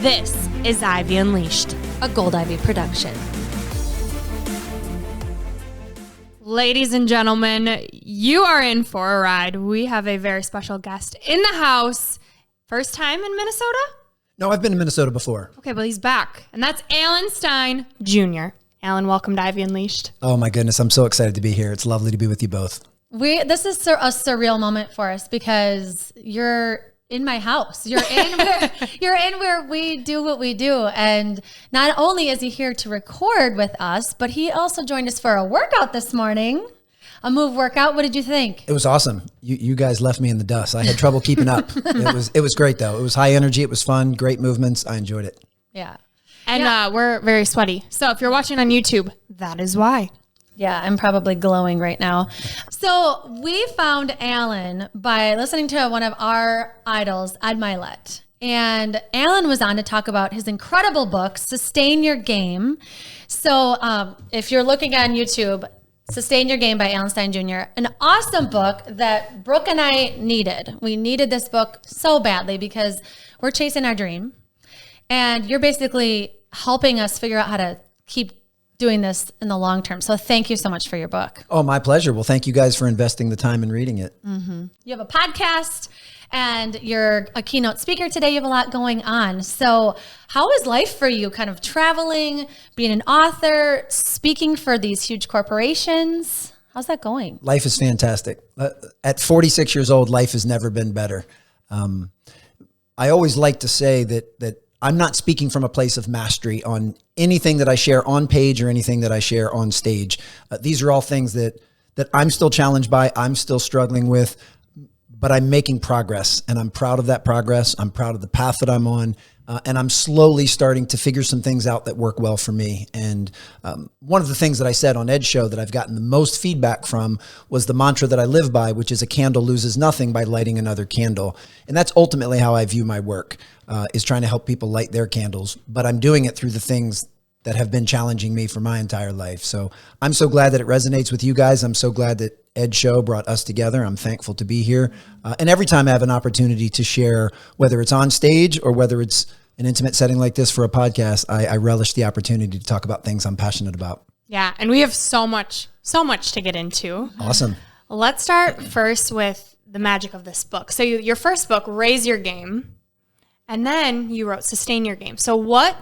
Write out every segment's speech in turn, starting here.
This is Ivy Unleashed, a Gold Ivy production. Ladies and gentlemen, you are in for a ride. We have a very special guest in the house. First time in Minnesota? No, I've been to Minnesota before. Okay, well, he's back. And that's Alan Stein Jr. Alan, welcome to Ivy Unleashed. Oh my goodness, I'm so excited to be here. It's lovely to be with you both. This is a surreal moment for us because you're in my house. You're in where we do what we do. And not only is he here to record with us, but he also joined us for a workout this morning. A move workout. What did you think? It was awesome. You guys left me in the dust. I had trouble keeping up. It was great though. It was high energy. It was fun. Great movements. I enjoyed it. Yeah. And we're very sweaty. So if you're watching on YouTube, that is why. Yeah, I'm probably glowing right now. So we found Alan by listening to one of our idols, Ed Milet. And Alan was on to talk about his incredible book, Sustain Your Game. So if you're looking on YouTube, Sustain Your Game by Alan Stein Jr., an awesome book that Brooke and I needed. We needed this book so badly because we're chasing our dream. And you're basically helping us figure out how to keep doing this in the long term. So thank you so much for your book. Oh, my pleasure. Well, thank you guys for investing the time in reading it. Mm-hmm. You have a podcast and you're a keynote speaker today. You have a lot going on. So how is life for you? Kind of traveling, being an author, speaking for these huge corporations. How's that going? Life is fantastic. At 46 years old, life has never been better. I always like to say that I'm not speaking from a place of mastery on anything that I share on page or anything that I share on stage. These are all things that I'm still challenged by, I'm still struggling with, but I'm making progress and I'm proud of that progress. I'm proud of the path that I'm on. And I'm slowly starting to figure some things out that work well for me. And one of the things that I said on Ed's show that I've gotten the most feedback from was the mantra that I live by, which is a candle loses nothing by lighting another candle. And that's ultimately how I view my work, is trying to help people light their candles. But I'm doing it through the things that have been challenging me for my entire life. So I'm so glad that it resonates with you guys. I'm so glad that Ed's show brought us together. I'm thankful to be here. And every time I have an opportunity to share, whether it's on stage or whether it's an intimate setting like this for a podcast, I relish the opportunity to talk about things I'm passionate about. Yeah, and we have so much to get into. Awesome. Let's start first with the magic of this book. So your first book, Raise Your Game, and then you wrote Sustain Your Game. So what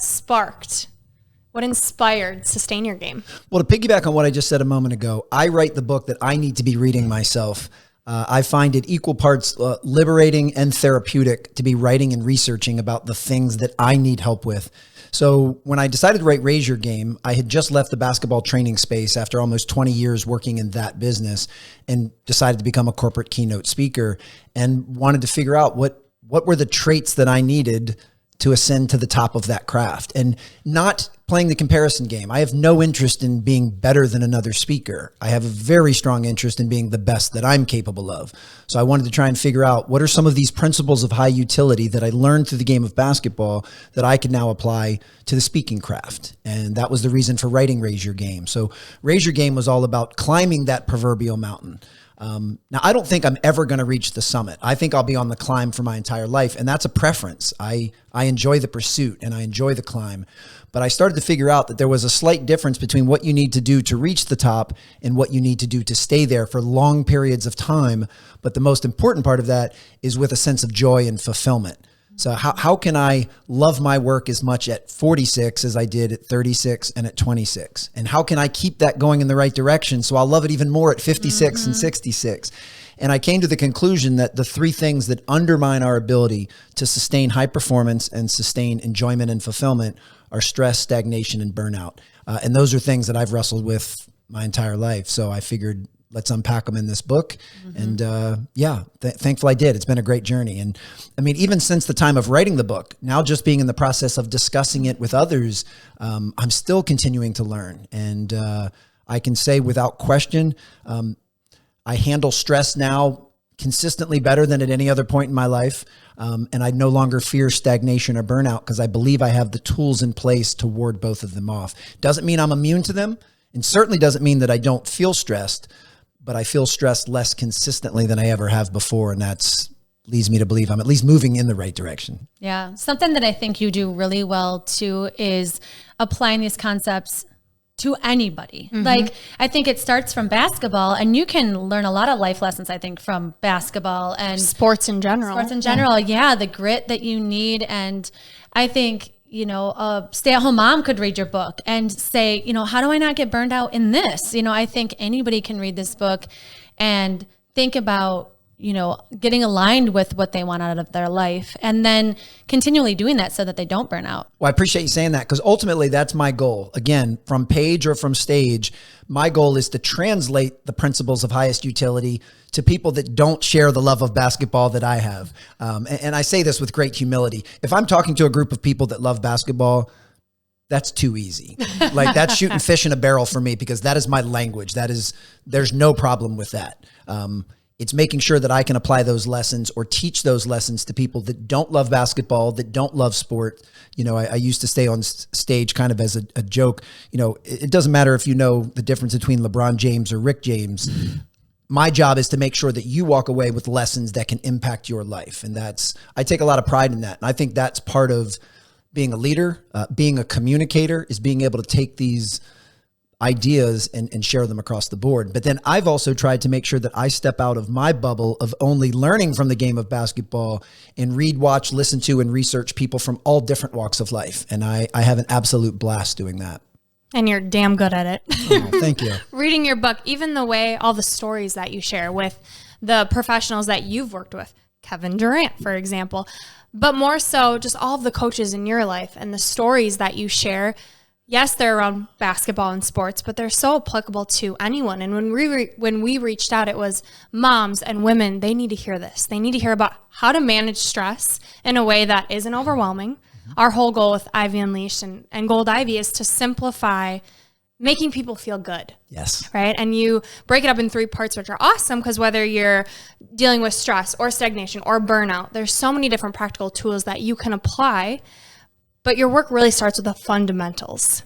inspired Sustain Your Game? Well, to piggyback on what I just said a moment ago, I write the book that I need to be reading myself. I find it equal parts liberating and therapeutic to be writing and researching about the things that I need help with. So when I decided to write Raise Your Game, I had just left the basketball training space after almost 20 years working in that business and decided to become a corporate keynote speaker and wanted to figure out what were the traits that I needed to ascend to the top of that craft, and not playing the comparison game. I have no interest in being better than another speaker. I have a very strong interest in being the best that I'm capable of. So I wanted to try and figure out what are some of these principles of high utility that I learned through the game of basketball that I could now apply to the speaking craft. And that was the reason for writing Raise Your Game. So Raise Your Game was all about climbing that proverbial mountain. Now, I don't think I'm ever going to reach the summit. I think I'll be on the climb for my entire life, and that's a preference. I enjoy the pursuit and I enjoy the climb, but I started to figure out that there was a slight difference between what you need to do to reach the top and what you need to do to stay there for long periods of time. But the most important part of that is with a sense of joy and fulfillment. So how can I love my work as much at 46 as I did at 36 and at 26? And how can I keep that going in the right direction so I'll love it even more at 56 and 66? And I came to the conclusion that the three things that undermine our ability to sustain high performance and sustain enjoyment and fulfillment are stress, stagnation, and burnout. And those are things that I've wrestled with my entire life. So I figured, let's unpack them in this book. And thankful I did. It's been a great journey. And I mean, even since the time of writing the book, now just being in the process of discussing it with others, I'm still continuing to learn. And I can say without question, I handle stress now consistently better than at any other point in my life. And I no longer fear stagnation or burnout because I believe I have the tools in place to ward both of them off. Doesn't mean I'm immune to them, and certainly doesn't mean that I don't feel stressed, but I feel stressed less consistently than I ever have before. And that's leads me to believe I'm at least moving in the right direction. Yeah. Something that I think you do really well too is applying these concepts to anybody. Like, I think it starts from basketball, and you can learn a lot of life lessons, I think, from basketball and Sports in general. Yeah. The grit that you need. And I think, you know, a stay-at-home mom could read your book and say, you know, how do I not get burned out in this? You know, I think anybody can read this book and think about, you know, getting aligned with what they want out of their life, and then continually doing that so that they don't burn out. Well, I appreciate you saying that, because ultimately that's my goal. Again, from page or from stage, my goal is to translate the principles of highest utility to people that don't share the love of basketball that I have. And I say this with great humility. If I'm talking to a group of people that love basketball, that's too easy. Like, that's shooting fish in a barrel for me, because that is my language. There's no problem with that. It's making sure that I can apply those lessons or teach those lessons to people that don't love basketball, that don't love sport. You know, I used to stay on stage kind of as a joke. You know, it doesn't matter if you know the difference between LeBron James or Rick James. My job is to make sure that you walk away with lessons that can impact your life. And I take a lot of pride in that. And I think that's part of being a leader, being a communicator, is being able to take these ideas and share them across the board. But then I've also tried to make sure that I step out of my bubble of only learning from the game of basketball and read, watch, listen to, and research people from all different walks of life. And I have an absolute blast doing that. And you're damn good at it. Oh, thank you. Reading your book, even the way, all the stories that you share with the professionals that you've worked with, Kevin Durant, for example, but more so just all of the coaches in your life and the stories that you share. Yes, they're around basketball and sports, but they're so applicable to anyone. And when we reached out, it was moms and women. They need to hear this. They need to hear about how to manage stress in a way that isn't overwhelming. Our whole goal with Ivy Unleashed and Gold Ivy is to simplify making people feel good. Yes. Right? And you break it up in 3 parts, which are awesome, because whether you're dealing with stress or stagnation or burnout, there's so many different practical tools that you can apply. But your work really starts with the fundamentals.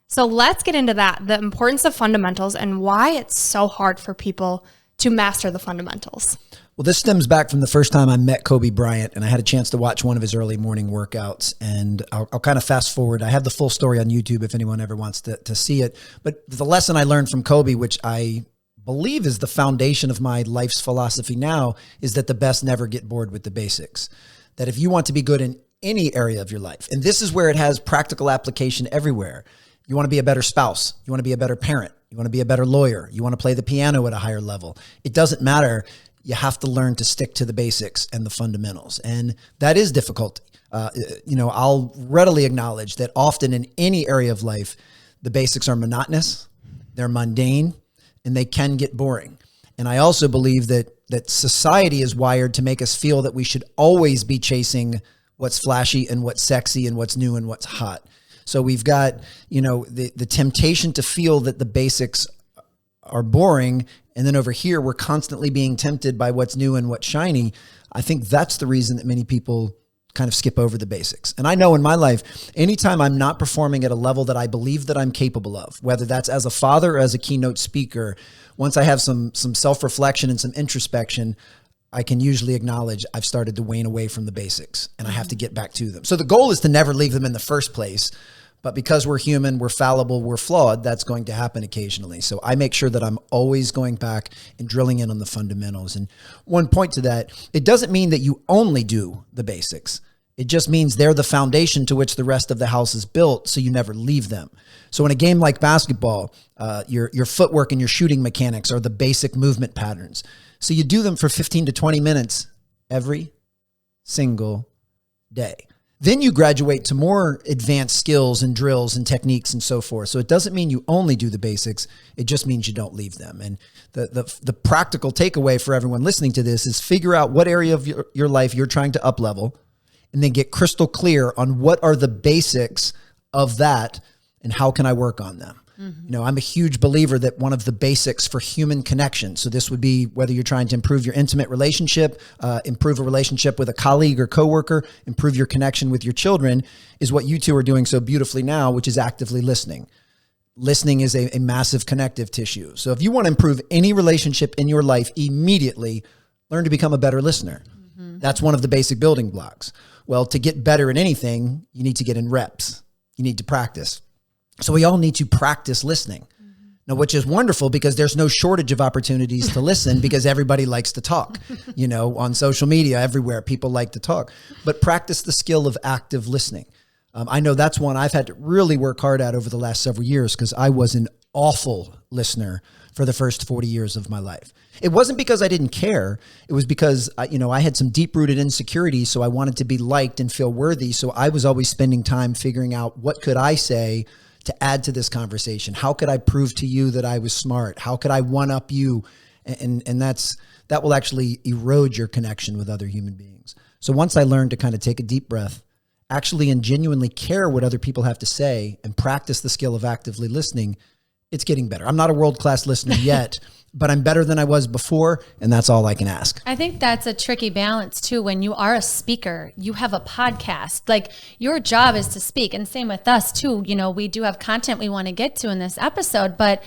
So let's get into that, the importance of fundamentals and why it's so hard for people to master the fundamentals. Well, this stems back from the first time I met Kobe Bryant, and I had a chance to watch one of his early morning workouts. And I'll kind of fast forward. I have the full story on YouTube if anyone ever wants to see it. But the lesson I learned from Kobe, which I believe is the foundation of my life's philosophy now, is that the best never get bored with the basics. That if you want to be good in any area of your life, and this is where it has practical application everywhere. You want to be a better spouse. You want to be a better parent. You want to be a better lawyer. You want to play the piano at a higher level. It doesn't matter. You have to learn to stick to the basics and the fundamentals. And that is difficult. I'll readily acknowledge that often in any area of life, the basics are monotonous, they're mundane, and they can get boring. And I also believe that society is wired to make us feel that we should always be chasing what's flashy and what's sexy and what's new and what's hot. So we've got, the temptation to feel that the basics are boring. And then over here, we're constantly being tempted by what's new and what's shiny. I think that's the reason that many people kind of skip over the basics. And I know in my life, anytime I'm not performing at a level that I believe that I'm capable of, whether that's as a father or as a keynote speaker, once I have some self-reflection and some introspection, I can usually acknowledge I've started to wane away from the basics and I have to get back to them. So the goal is to never leave them in the first place. But because we're human, we're fallible, we're flawed, that's going to happen occasionally. So I make sure that I'm always going back and drilling in on the fundamentals. And one point to that, it doesn't mean that you only do the basics. It just means they're the foundation to which the rest of the house is built, so you never leave them. So in a game like basketball, your footwork and your shooting mechanics are the basic movement patterns. So you do them for 15 to 20 minutes every single day. Then you graduate to more advanced skills and drills and techniques and so forth. So it doesn't mean you only do the basics. It just means you don't leave them. And the practical takeaway for everyone listening to this is figure out what area of your life you're trying to up level, and then get crystal clear on what are the basics of that and how can I work on them. Mm-hmm. I'm a huge believer that one of the basics for human connection, so this would be whether you're trying to improve your intimate relationship, improve a relationship with a colleague or coworker, improve your connection with your children, is what you two are doing so beautifully now, which is actively listening. Listening is a massive connective tissue. So if you want to improve any relationship in your life immediately, learn to become a better listener. Mm-hmm. That's one of the basic building blocks. Well, to get better in anything, you need to get in reps. You need to practice. So we all need to practice listening. Now, which is wonderful because there's no shortage of opportunities to listen because everybody likes to talk, on social media, everywhere, people like to talk, but practice the skill of active listening. I know that's one I've had to really work hard at over the last several years because I was an awful listener for the first 40 years of my life. It wasn't because I didn't care. It was because, I had some deep-rooted insecurities, so I wanted to be liked and feel worthy. So I was always spending time figuring out what could I say to add to this conversation? How could I prove to you that I was smart? How could I one-up you? And that will actually erode your connection with other human beings. So once I learned to kind of take a deep breath, actually and genuinely care what other people have to say and practice the skill of actively listening, it's getting better. I'm not a world-class listener yet, but I'm better than I was before, and that's all I can ask. I think that's a tricky balance too. When you are a speaker, you have a podcast, like your job is to speak, and same with us too. We do have content we want to get to in this episode, but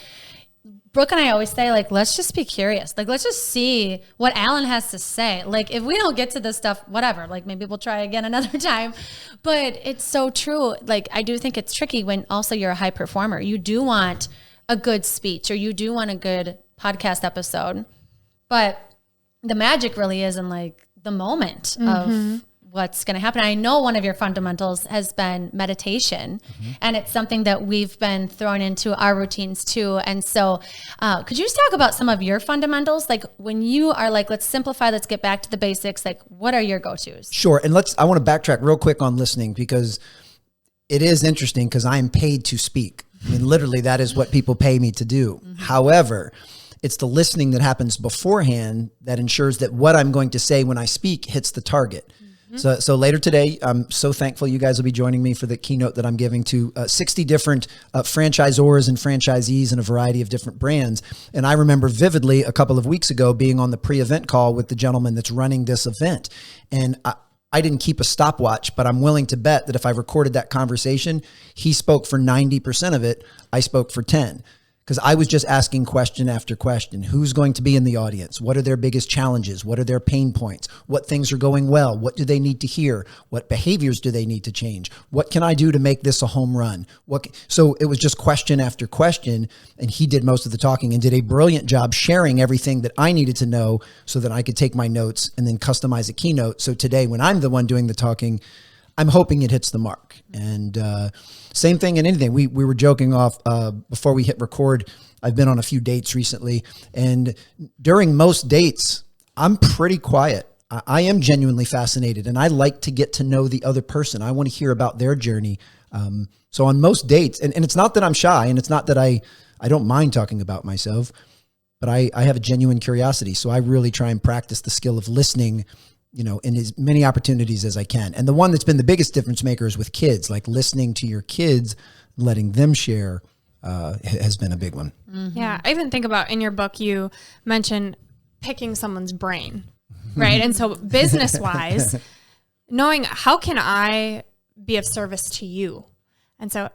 Brooke and I always say, like, let's just be curious. Like, let's just see what Alan has to say. Like, if we don't get to this stuff, whatever, like maybe we'll try again another time. But it's so true. Like, I do think it's tricky when also you're a high performer. You do want a good speech or you do want a good podcast episode, but the magic really is in like the moment of what's going to happen. I know one of your fundamentals has been meditation, and it's something that we've been throwing into our routines too. And so could you just talk about some of your fundamentals? Like when you are like, let's simplify, let's get back to the basics. Like what are your go-tos? Sure. And I want to backtrack real quick on listening because it is interesting because I am paid to speak. I mean, literally that is what people pay me to do. However, it's the listening that happens beforehand that ensures that what I'm going to say when I speak hits the target. So later today, I'm so thankful you guys will be joining me for the keynote that I'm giving to 60 different franchisors and franchisees in a variety of different brands. And I remember vividly a couple of weeks ago being on the pre-event call with the gentleman that's running this event. And I didn't keep a stopwatch, but I'm willing to bet that if I recorded that conversation, he spoke for 90% of it. I spoke for 10. Because I was just asking question after question. Who's going to be in the audience? What are their biggest challenges? What are their pain points? What things are going well? What do they need to hear? What behaviors do they need to change? What can I do to make this a home run? So it was just question after question, and he did most of the talking and did a brilliant job sharing everything that I needed to know so that I could take my notes and then customize a keynote. So today, when I'm the one doing the talking, I'm hoping it hits the mark. And same thing in anything. We were joking off before we hit record. I've been on a few dates recently, and during most dates, I'm pretty quiet. I am genuinely fascinated, and I like to get to know the other person. I want to hear about their journey. So on most dates, and it's not that I'm shy, and it's not that I don't mind talking about myself, but I have a genuine curiosity. So I really try and practice the skill of listening, in as many opportunities as I can. And the one that's been the biggest difference maker is with kids, like listening to your kids, letting them share has been a big one. Yeah. I even think about in your book, you mention picking someone's brain, right? And so business wise, knowing how can I be of service to you? And so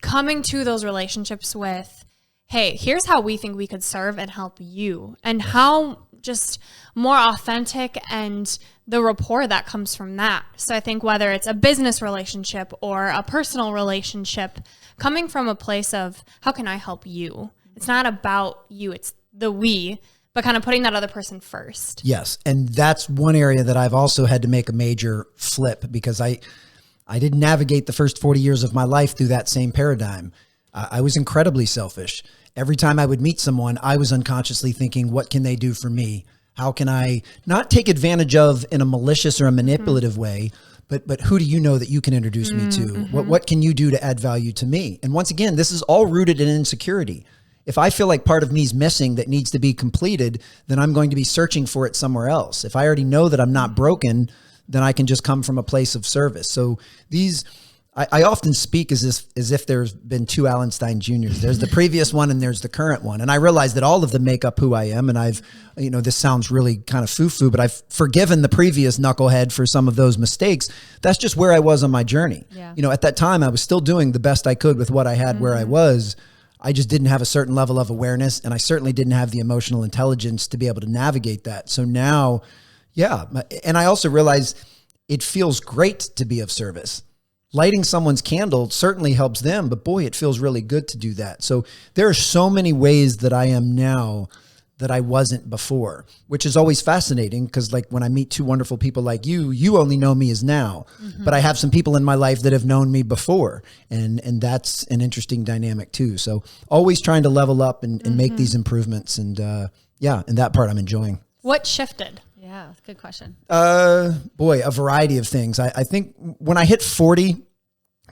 coming to those relationships with, hey, here's how we think we could serve and help you, and how just more authentic and the rapport that comes from that. So I think whether it's a business relationship or a personal relationship, coming from a place of how can I help you? It's not about you, it's the we, but kind of putting that other person first. Yes. And that's one area that I've also had to make a major flip because I didn't navigate the first 40 years of my life through that same paradigm. I was incredibly selfish. Every time I would meet someone, I was unconsciously thinking, what can they do for me? How can I not take advantage of in a malicious or a manipulative way, but who do you know that you can introduce me to? What can you do to add value to me? And once again, this is all rooted in insecurity. If I feel like part of me is missing that needs to be completed, then I'm going to be searching for it somewhere else. If I already know that I'm not broken, then I can just come from a place of service. So I often speak as if there's been two Alan Stein Juniors. There's the previous one and there's the current one. And I realize that all of them make up who I am. And I've, this sounds really kind of foo-foo, but I've forgiven the previous knucklehead for some of those mistakes. That's just where I was on my journey. Yeah. At that time, I was still doing the best I could with what I had where I was. I just didn't have a certain level of awareness, and I certainly didn't have the emotional intelligence to be able to navigate that. So now, Yeah. And I also realize it feels great to be of service. Lighting someone's candle certainly helps them, but boy, it feels really good to do that. So there are so many ways that I am now that I wasn't before, which is always fascinating because like when I meet two wonderful people like you only know me as now, but I have some people in my life that have known me before. And that's an interesting dynamic too. So always trying to level up and make these improvements. And and that part I'm enjoying. What shifted? Yeah, good question. Boy, a variety of things. I think when I hit 40,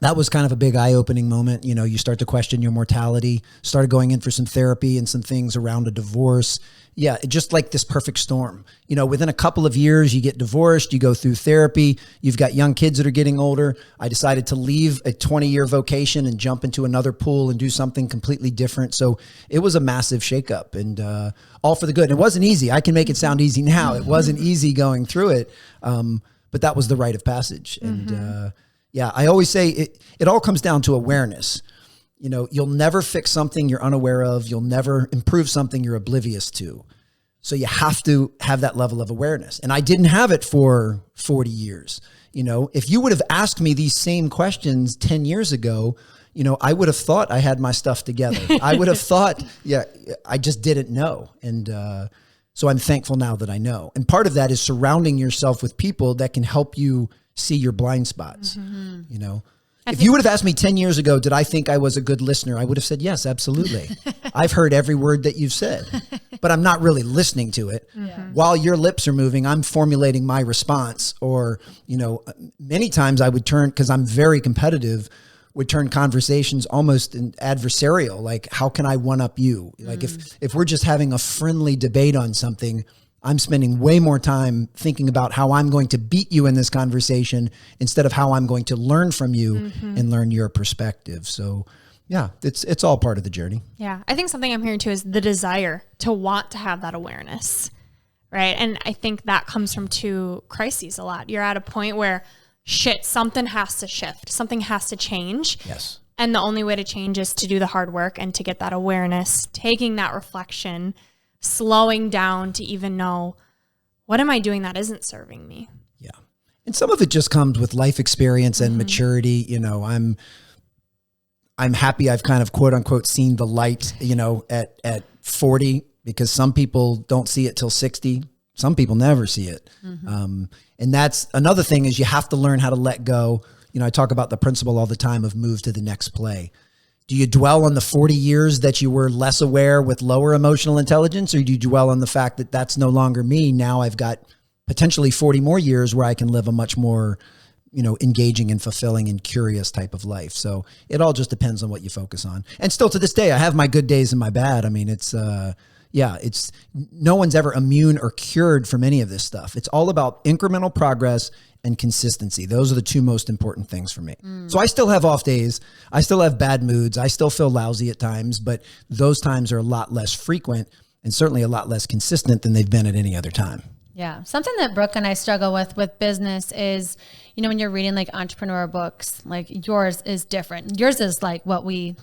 that was kind of a big eye-opening moment. You know, you start to question your mortality, started going in for some therapy and some things around a divorce. Yeah, just like this perfect storm. You know, within a couple of years, you get divorced, you go through therapy, you've got young kids that are getting older. I decided to leave a 20-year vocation and jump into another pool and do something completely different. So it was a massive shakeup and all for the good. It wasn't easy. I can make it sound easy now. It wasn't easy going through it, but that was the rite of passage. And I always say it all comes down to awareness. You know, you'll never fix something you're unaware of. You'll never improve something you're oblivious to. So you have to have that level of awareness. And I didn't have it for 40 years. You know, if you would have asked me these same questions 10 years ago, you know, I would have thought I had my stuff together. I would have thought, I just didn't know. And so I'm thankful now that I know. And part of that is surrounding yourself with people that can help you see your blind spots. You know, if you would have asked me 10 years ago, did I think I was a good listener? I would have said, yes, absolutely. I've heard every word that you've said, but I'm not really listening to it. While your lips are moving, I'm formulating my response. Or, you know, many times I would turn, because I'm very competitive, would turn conversations almost adversarial. Like, how can I one up you? Like if we're just having a friendly debate on something, I'm spending way more time thinking about how I'm going to beat you in this conversation instead of how I'm going to learn from you and learn your perspective. So yeah, it's all part of the journey. Yeah. I think something I'm hearing too is the desire to want to have that awareness, right? And I think that comes from two crises a lot. You're at a point where something has to shift. Something has to change. Yes. And the only way to change is to do the hard work and to get that awareness, taking that reflection, slowing down to even know, what am I doing that isn't serving me? Yeah. And some of it just comes with life experience and maturity. You know, I'm happy I've kind of quote unquote seen the light, you know, at 40, because some people don't see it till 60. Some people never see it. And that's another thing, is you have to learn how to let go. You know, I talk about the principle all the time of move to the next play. Do you dwell on the 40 years that you were less aware with lower emotional intelligence, or do you dwell on the fact that that's no longer me? Now I've got potentially 40 more years where I can live a much more, you know, engaging and fulfilling and curious type of life. So it all just depends on what you focus on. And still to this day, I have my good days and my bad. I mean, it's no one's ever immune or cured from any of this stuff. It's all about incremental progress and consistency. Those are the two most important things for me. So I still have off days. I still have bad moods. I still feel lousy at times, but those times are a lot less frequent and certainly a lot less consistent than they've been at any other time. Yeah. Something that Brooke and I struggle with business is, you know, when you're reading like entrepreneur books, like yours is different. Yours is like what we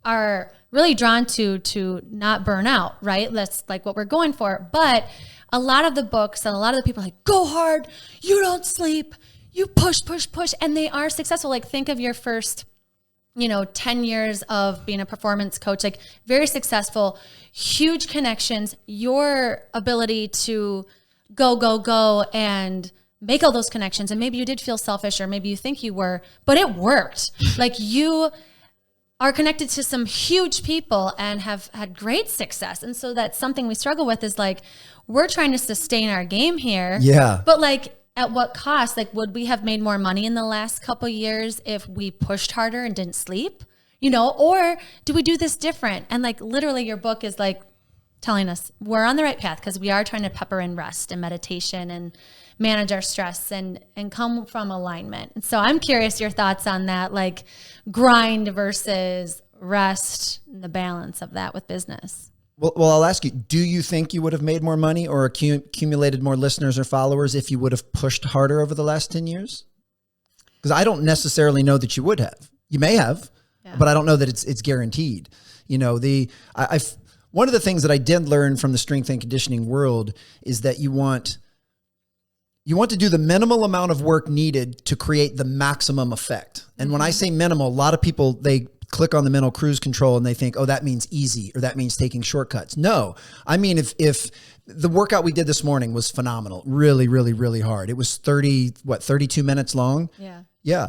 are really drawn to not burn out, right? That's like what we're going for. But a lot of the books and a lot of the people are like, go hard, you don't sleep, you push, and they are successful. Like think of your first, 10 years of being a performance coach, like very successful, huge connections, your ability to go and make all those connections. And maybe you did feel selfish, or maybe you think you were, but it worked. Like you are connected to some huge people and have had great success. And so that's something we struggle with, is like, we're trying to sustain our game here. Yeah. But like, at what cost? Like, would we have made more money in the last couple of years if we pushed harder and didn't sleep? Or do we do this different? And like, literally your book is like telling us we're on the right path, because we are trying to pepper in rest and meditation and manage our stress and come from alignment. And so I'm curious your thoughts on that, like grind versus rest and the balance of that with business. Well, I'll ask you, do you think you would have made more money or accumulated more listeners or followers if you would have pushed harder over the last 10 years? Because I don't necessarily know that you would have. You may have, but I don't know that it's guaranteed. One of the things that I did learn from the strength and conditioning world is that you want You want to do the minimal amount of work needed to create the maximum effect. And when I say minimal, a lot of people, they click on the mental cruise control and they think, oh, that means easy, or that means taking shortcuts. No, I mean, if the workout we did this morning was phenomenal, really, really, really hard. It was 32 minutes long. Yeah.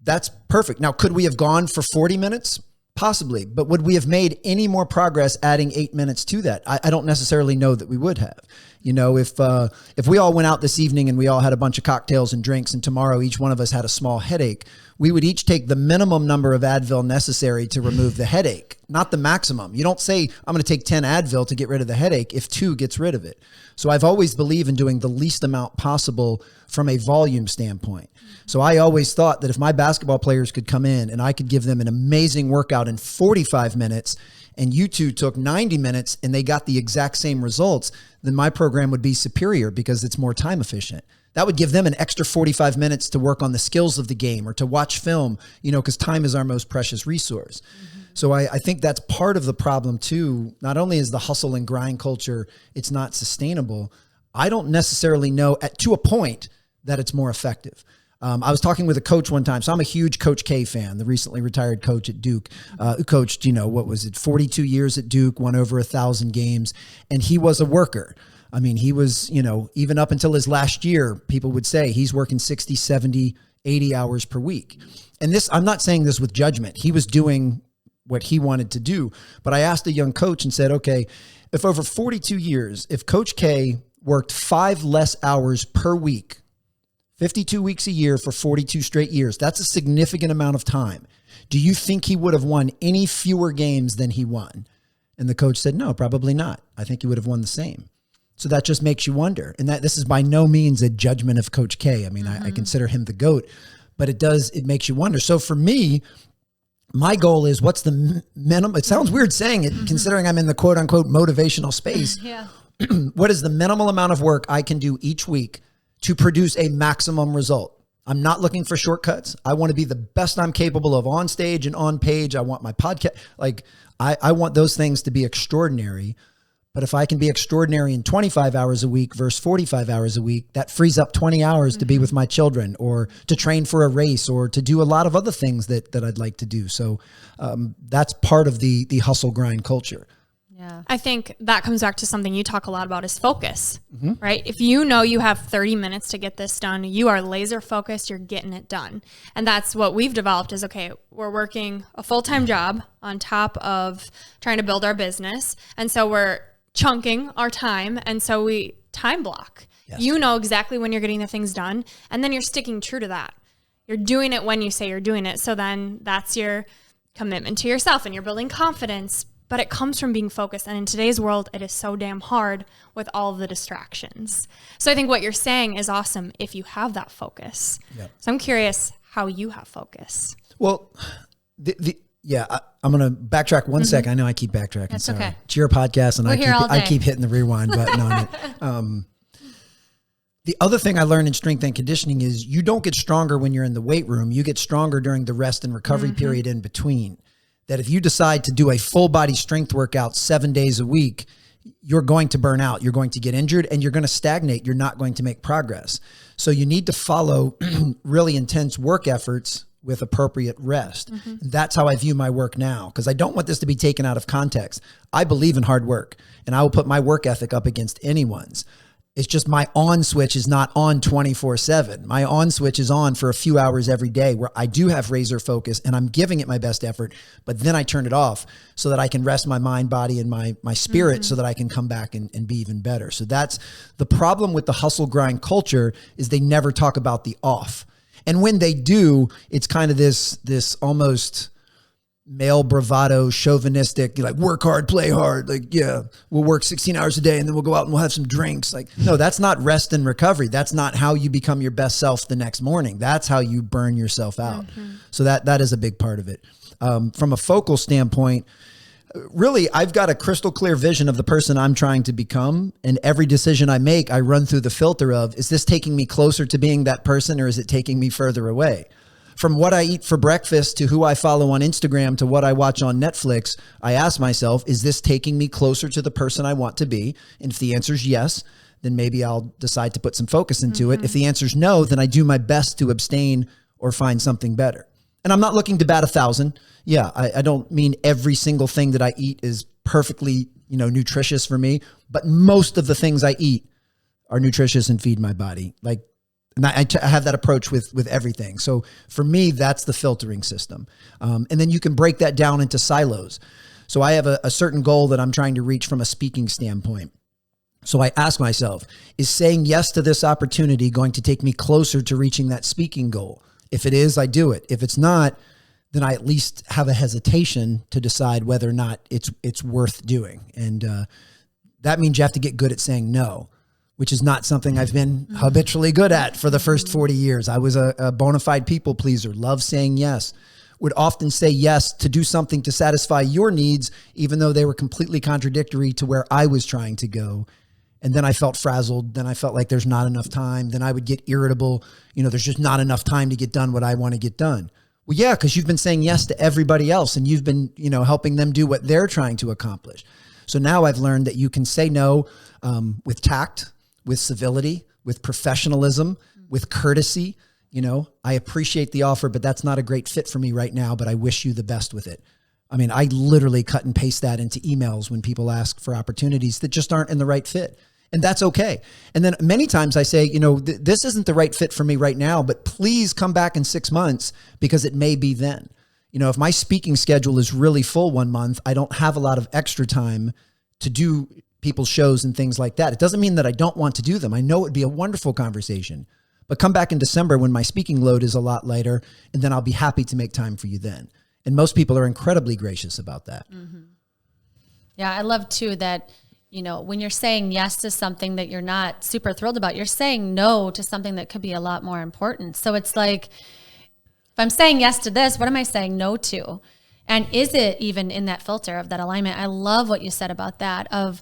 That's perfect. Now, could we have gone for 40 minutes? Possibly, but would we have made any more progress adding 8 minutes to that? I don't necessarily know that we would have. You know, if we all went out this evening and we all had a bunch of cocktails and drinks, and tomorrow each one of us had a small headache, we would each take the minimum number of Advil necessary to remove the headache, not the maximum. You don't say, I'm going to take 10 Advil to get rid of the headache if 2 gets rid of it. So I've always believed in doing the least amount possible from a volume standpoint. So I always thought that if my basketball players could come in and I could give them an amazing workout in 45 minutes and you two took 90 minutes and they got the exact same results, then my program would be superior because it's more time efficient. That would give them an extra 45 minutes to work on the skills of the game or to watch film, you know, because time is our most precious resource. So I think that's part of the problem too. Not only is the hustle and grind culture, it's not sustainable. I don't necessarily know to a point that it's more effective. I was talking with a coach one time. So I'm a huge Coach K fan, the recently retired coach at Duke, who coached, 42 years at Duke, won over 1,000 games. And he was a worker. I mean, he was, even up until his last year, people would say he's working 60, 70, 80 hours per week. And this, I'm not saying this with judgment. He was doing what he wanted to do. But I asked a young coach and said, okay, if over 42 years, if Coach K worked 5 less hours per week, 52 weeks a year for 42 straight years, that's a significant amount of time. Do you think he would have won any fewer games than he won? And the coach said, no, probably not. I think he would have won the same. So that just makes you wonder. And that this is by no means a judgment of Coach K. I mean, I consider him the GOAT, but it makes you wonder. So for me, my goal is what's the minimum? It sounds weird saying it, considering I'm in the quote unquote motivational space. What is the minimal amount of work I can do each week to produce a maximum result? I'm not looking for shortcuts. I want to be the best I'm capable of on stage and on page. I want my podcast, I want those things to be extraordinary. But if I can be extraordinary in 25 hours a week versus 45 hours a week, that frees up 20 hours to be with my children or to train for a race or to do a lot of other things that I'd like to do. So that's part of the hustle grind culture. Yeah. I think that comes back to something you talk a lot about is focus, right? If you know you have 30 minutes to get this done, you are laser focused, you're getting it done. And that's what we've developed is, okay, we're working a full-time job on top of trying to build our business. And so we're chunking our time. And so we time block. Yes. You know exactly when you're getting the things done. And then you're sticking true to that. You're doing it when you say you're doing it. So then that's your commitment to yourself and you're building confidence. But it comes from being focused. And in today's world, it is so damn hard with all of the distractions. So I think what you're saying is awesome if you have that focus. Yep. So I'm curious how you have focus. Well, I'm going to backtrack one second. I know I keep backtracking. That's sorry. okay. It's your podcast and I keep hitting the rewind button on it. The other thing I learned in strength and conditioning is you don't get stronger when you're in the weight room. You get stronger during the rest and recovery period in between. That if you decide to do a full body strength workout 7 days a week, you're going to burn out. You're going to get injured and you're going to stagnate. You're not going to make progress. So you need to follow really intense work efforts with appropriate rest. That's how I view my work now, because I don't want this to be taken out of context. I believe in hard work and I will put my work ethic up against anyone's. It's just my on switch is not on 24/7. My on switch is on for a few hours every day where I do have razor focus and I'm giving it my best effort, but then I turn it off so that I can rest my mind, body, and my spirit so that I can come back and be even better. So that's the problem with the hustle grind culture is they never talk about the off. And when they do, it's kind of this almost male bravado, chauvinistic, like work hard, play hard. Like, yeah, we'll work 16 hours a day and then we'll go out and we'll have some drinks. Like, no, that's not rest and recovery. That's not how you become your best self the next morning. That's how you burn yourself out. So that is a big part of it. From a focal standpoint, really, I've got a crystal clear vision of the person I'm trying to become. And every decision I make, I run through the filter of, is this taking me closer to being that person or is it taking me further away? From what I eat for breakfast to who I follow on Instagram to what I watch on Netflix, I ask myself, is this taking me closer to the person I want to be? And if the answer is yes, then maybe I'll decide to put some focus into it. If the answer is no, then I do my best to abstain or find something better. And I'm not looking to bat 1,000. Yeah, I don't mean every single thing that I eat is perfectly, nutritious for me, but most of the things I eat are nutritious and feed my body. And I have that approach with everything. So for me, that's the filtering system. And then you can break that down into silos. So I have a certain goal that I'm trying to reach from a speaking standpoint. So I ask myself, is saying yes to this opportunity going to take me closer to reaching that speaking goal? If it is, I do it. If it's not, then I at least have a hesitation to decide whether or not it's worth doing. And that means you have to get good at saying no, which is not something I've been habitually good at for the first 40 years. I was a bona fide people pleaser, loved saying yes, would often say yes to do something to satisfy your needs, even though they were completely contradictory to where I was trying to go. And then I felt frazzled. Then I felt like there's not enough time. Then I would get irritable. There's just not enough time to get done what I want to get done. Well, yeah, because you've been saying yes to everybody else and you've been, helping them do what they're trying to accomplish. So now I've learned that you can say no with tact, with civility, with professionalism, with courtesy. I appreciate the offer, but that's not a great fit for me right now, but I wish you the best with it. I mean, I literally cut and paste that into emails when people ask for opportunities that just aren't in the right fit. And that's okay. And then many times I say, this isn't the right fit for me right now, but please come back in 6 months because it may be then. If my speaking schedule is really full one month, I don't have a lot of extra time to do people's shows and things like that. It doesn't mean that I don't want to do them. I know it'd be a wonderful conversation, but come back in December when my speaking load is a lot lighter, and then I'll be happy to make time for you then. And most people are incredibly gracious about that. Mm-hmm. Yeah, I love too that, when you're saying yes to something that you're not super thrilled about, you're saying no to something that could be a lot more important. So it's like, if I'm saying yes to this, what am I saying no to? And is it even in that filter of that alignment? I love what you said about that of,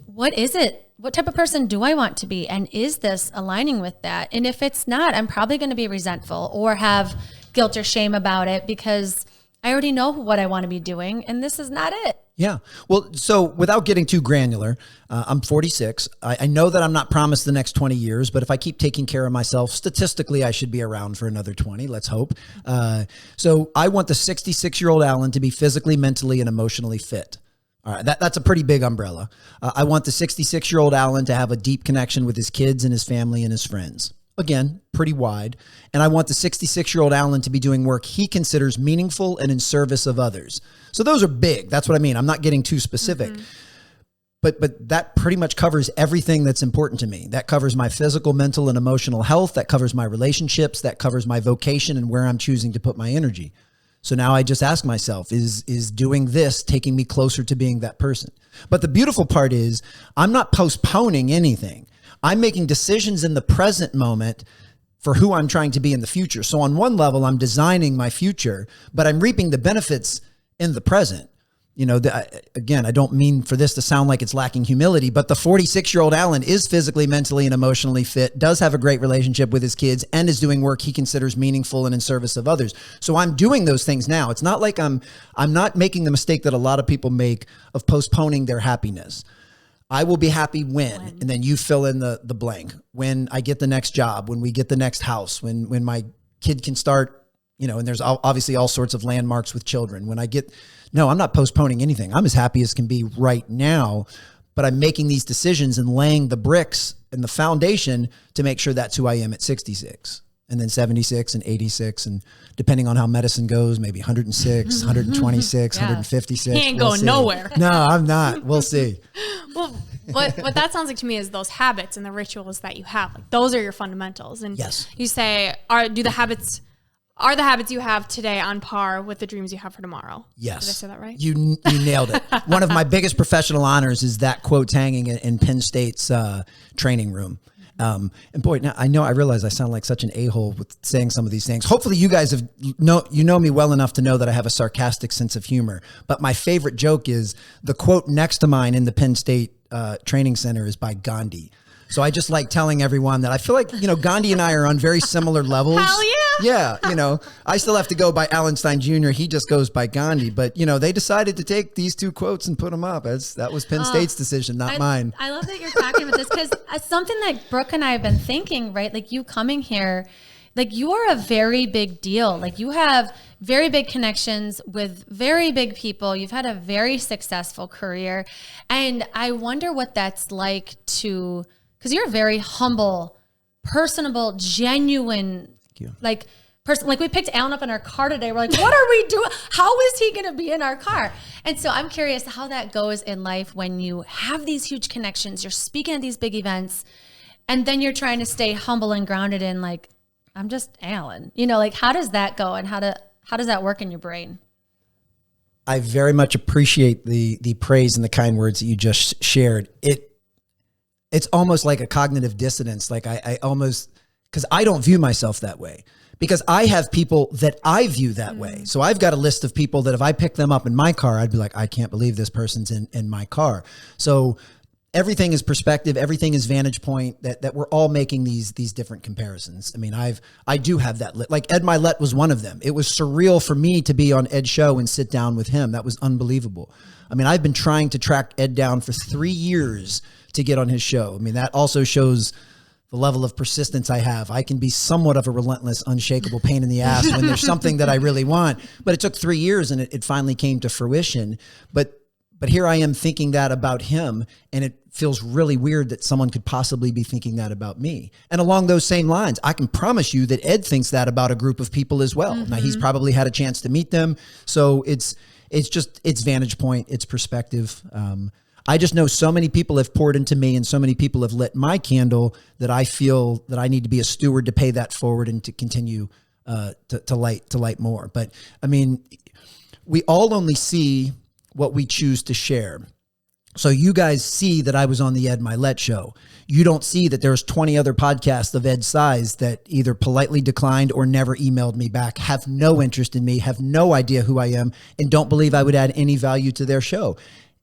what is it? What type of person do I want to be? And is this aligning with that? And if it's not, I'm probably going to be resentful or have guilt or shame about it because I already know what I want to be doing and this is not it. Yeah. Well, so without getting too granular, I'm 46. I know that I'm not promised the next 20 years, but if I keep taking care of myself, statistically, I should be around for another 20. Let's hope. So I want the 66-year-old Alan to be physically, mentally, and emotionally fit. All right, that's a pretty big umbrella. I want the 66-year-old Alan to have a deep connection with his kids and his family and his friends. Again, pretty wide. And I want the 66-year-old Alan to be doing work he considers meaningful and in service of others. So those are big. That's what I mean. I'm not getting too specific. Mm-hmm. But that pretty much covers everything that's important to me. That covers my physical, mental, and emotional health. That covers my relationships. That covers my vocation and where I'm choosing to put my energy. So now I just ask myself, is doing this taking me closer to being that person? But the beautiful part is I'm not postponing anything. I'm making decisions in the present moment for who I'm trying to be in the future. So on one level, I'm designing my future, but I'm reaping the benefits in the present. Again, I don't mean for this to sound like it's lacking humility, but the 46-year-old Alan is physically, mentally, and emotionally fit, does have a great relationship with his kids, and is doing work he considers meaningful and in service of others. So I'm doing those things now. It's not like I'm not making the mistake that a lot of people make of postponing their happiness. I will be happy when, and then you fill in the blank. When I get the next job, when we get the next house, when my kid can start, and there's obviously all sorts of landmarks with children. No, I'm not postponing anything. I'm as happy as can be right now, but I'm making these decisions and laying the bricks and the foundation to make sure that's who I am at 66. And then 76 and 86, and depending on how medicine goes, maybe 106, 126, 156. He ain't going nowhere. No, I'm not. We'll see. Well, what that sounds like to me is those habits and the rituals that you have. Like those are your fundamentals. And yes. You say, are the habits you have today on par with the dreams you have for tomorrow? Yes. Did I say that right? You nailed it. One of my biggest professional honors is that quote hanging in Penn State's training room. And boy, now I realize I sound like such an a-hole with saying some of these things. Hopefully you guys know me well enough to know that I have a sarcastic sense of humor. But my favorite joke is the quote next to mine in the Penn State training center is by Gandhi. So I just like telling everyone that I feel like, Gandhi and I are on very similar levels. Hell yeah. Yeah, I still have to go by Alan Stein Jr. He just goes by Gandhi. But, they decided to take these 2 quotes and put them up. That was Penn State's decision, not mine. I love that you're talking about this because something that Brooke and I have been thinking, right? Like you coming here, like you are a very big deal. Like you have very big connections with very big people. You've had a very successful career. And I wonder what that's like because you're a very humble, personable, genuine, like person. Like we picked Alan up in our car today. We're like, what are we doing? How is he going to be in our car? And so I'm curious how that goes in life when you have these huge connections, you're speaking at these big events, and then you're trying to stay humble and grounded in like, I'm just Alan, like how does that go and how does that work in your brain? I very much appreciate the praise and the kind words that you just shared. It's almost like a cognitive dissonance. Like I almost, because I don't view myself that way, because I have people that I view that way. So I've got a list of people that if I pick them up in my car, I'd be like, I can't believe this person's in my car. So everything is perspective. Everything is vantage point that we're all making these different comparisons. I mean, I do have that. Like Ed Milet was one of them. It was surreal for me to be on Ed's show and sit down with him. That was unbelievable. I mean, I've been trying to track Ed down for 3 years to get on his show. I mean, that also shows the level of persistence I have. I can be somewhat of a relentless, unshakable pain in the ass when there's something that I really want. But it took 3 years and it finally came to fruition. But here I am thinking that about him, and it feels really weird that someone could possibly be thinking that about me. And along those same lines, I can promise you that Ed thinks that about a group of people as well. Now, he's probably had a chance to meet them. So it's vantage point, it's perspective. I just know so many people have poured into me and so many people have lit my candle that I feel that I need to be a steward to pay that forward and to continue to light more. But I mean, we all only see what we choose to share. So you guys see that I was on the Ed Milet show. You don't see that there's 20 other podcasts of Ed's size that either politely declined or never emailed me back, have no interest in me, have no idea who I am, and don't believe I would add any value to their show.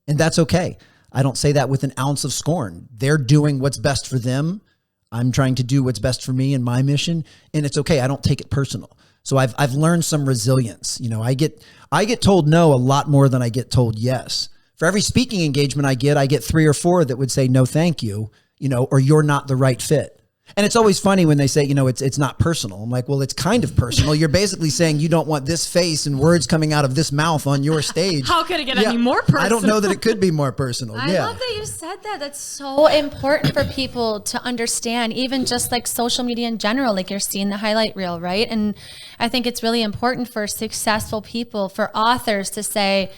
And that's okay. I don't say that with an ounce of scorn. They're doing what's best for them. I'm trying to do what's best for me and my mission, and it's okay. I don't take it personal. So I've learned some resilience. I get told no a lot more than I get told yes. For every speaking engagement I get 3 or 4 that would say no, thank you, or you're not the right fit. And it's always funny when they say, it's not personal. I'm like, well, it's kind of personal. You're basically saying you don't want this face and words coming out of this mouth on your stage. How could it get any more personal? I don't know that it could be more personal. I love that you said that. That's so important for people to understand, even just like social media in general, like you're seeing the highlight reel, right? And I think it's really important for successful people, for authors to say,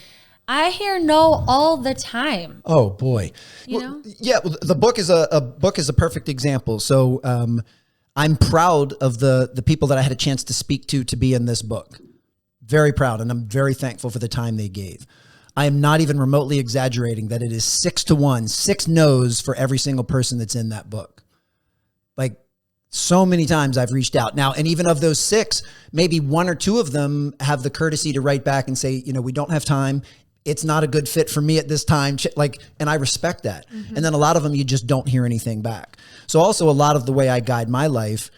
I hear no all the time. Oh boy. Yeah. Well, the book is a perfect example. So, I'm proud of the people that I had a chance to speak to be in this book. Very proud. And I'm very thankful for the time they gave. I am not even remotely exaggerating that it is 6-to-1, 6 no's for every single person that's in that book. Like so many times I've reached out now, and even of those 6, maybe 1 or 2 of them have the courtesy to write back and say, we don't have time. It's not a good fit for me at this time. And I respect that. Mm-hmm. And then a lot of them, you just don't hear anything back. So also a lot of the way I guide my life,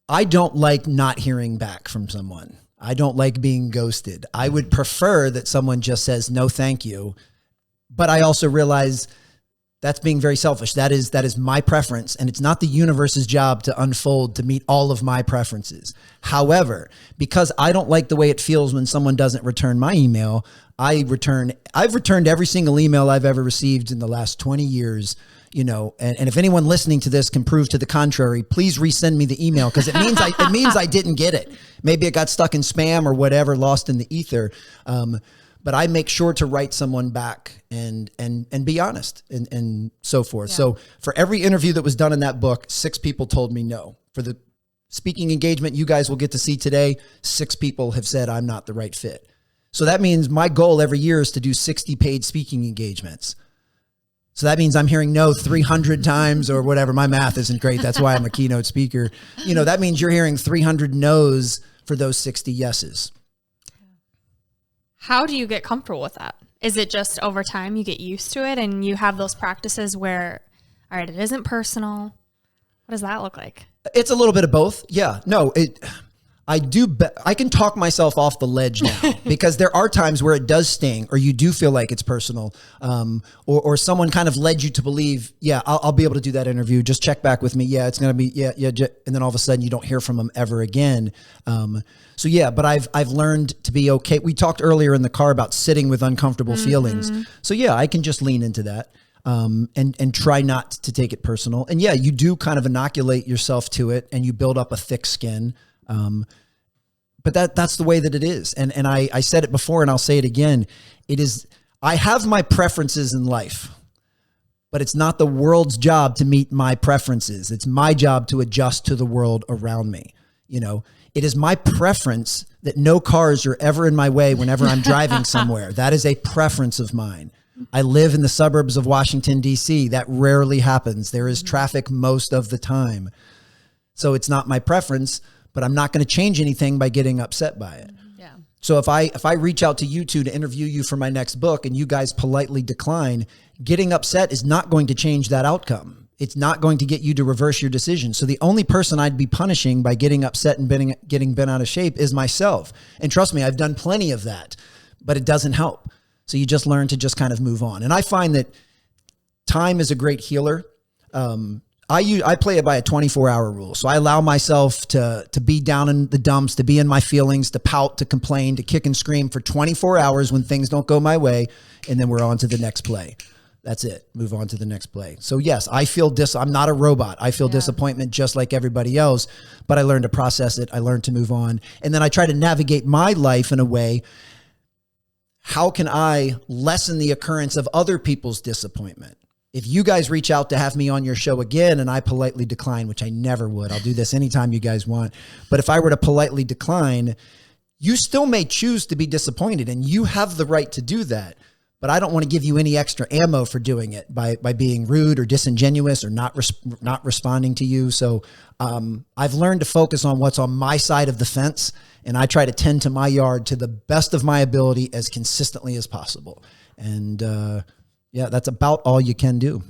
I don't like not hearing back from someone. I don't like being ghosted. I would prefer that someone just says, no, thank you. But I also realize that's being very selfish. That is my preference. And it's not the universe's job to unfold to meet all of my preferences. However, because I don't like the way it feels when someone doesn't return my email, I've returned every single email I've ever received in the last 20 years, and if anyone listening to this can prove to the contrary, please resend me the email, because it means I didn't get it. Maybe it got stuck in spam or whatever, lost in the ether. But I make sure to write someone back and be honest and so forth. Yeah. So for every interview that was done in that book, 6 people told me no. For the speaking engagement you guys will get to see today, 6 people have said I'm not the right fit. So that means my goal every year is to do 60 paid speaking engagements. So that means I'm hearing no 300 times or whatever. My math isn't great. That's why I'm a keynote speaker. That means you're hearing 300 no's for those 60 yeses. How do you get comfortable with that? Is it just over time you get used to it and you have those practices where, all right, it isn't personal? What does that look like? It's a little bit of both. Yeah. No, I can talk myself off the ledge now because there are times where it does sting or you do feel like it's personal. Or someone kind of led you to believe, yeah, I'll be able to do that interview. Just check back with me. Yeah, it's going to be, yeah. And then all of a sudden you don't hear from them ever again. So yeah, but I've learned to be okay. We talked earlier in the car about sitting with uncomfortable feelings. So yeah, I can just lean into that. And try not to take it personal. And yeah, you do kind of inoculate yourself to it and you build up a thick skin. But that's the way that it is. And I said it before and I'll say it again. I have my preferences in life, but it's not the world's job to meet my preferences. It's my job to adjust to the world around me. You know, it is my preference that no cars are ever in my way whenever I'm driving somewhere. That is a preference of mine. I live in the suburbs of Washington, D.C. That rarely happens. There is traffic most of the time. So it's not my preference, but I'm not going to change anything by getting upset by it. Yeah. So if I reach out to you two to interview you for my next book and you guys politely decline, getting upset is not going to change that outcome. It's not going to get you to reverse your decision. So the only person I'd be punishing by getting upset and getting bent out of shape is myself. And trust me, I've done plenty of that, but it doesn't help. So you just learn to just kind of move on. And I find that time is a great healer. I play it by a 24-hour rule. So I allow myself to be down in the dumps, to be in my feelings, to pout, to complain, to kick and scream for 24 hours when things don't go my way. And then we're on to the next play. That's it. Move on to the next play. So yes, I feel I'm not a robot. I feel disappointment just like everybody else, but I learn to process it. I learn to move on. And then I try to navigate my life in a way. How can I lessen the occurrence of other people's disappointment? If you guys reach out to have me on your show again and I politely decline, which I never would, I'll do this anytime you guys want. But if I were to politely decline, you still may choose to be disappointed and you have the right to do that. But I don't want to give you any extra ammo for doing it by being rude or disingenuous or not responding to you. So I've learned to focus on what's on my side of the fence, and I try to tend to my yard to the best of my ability as consistently as possible. And yeah, that's about all you can do.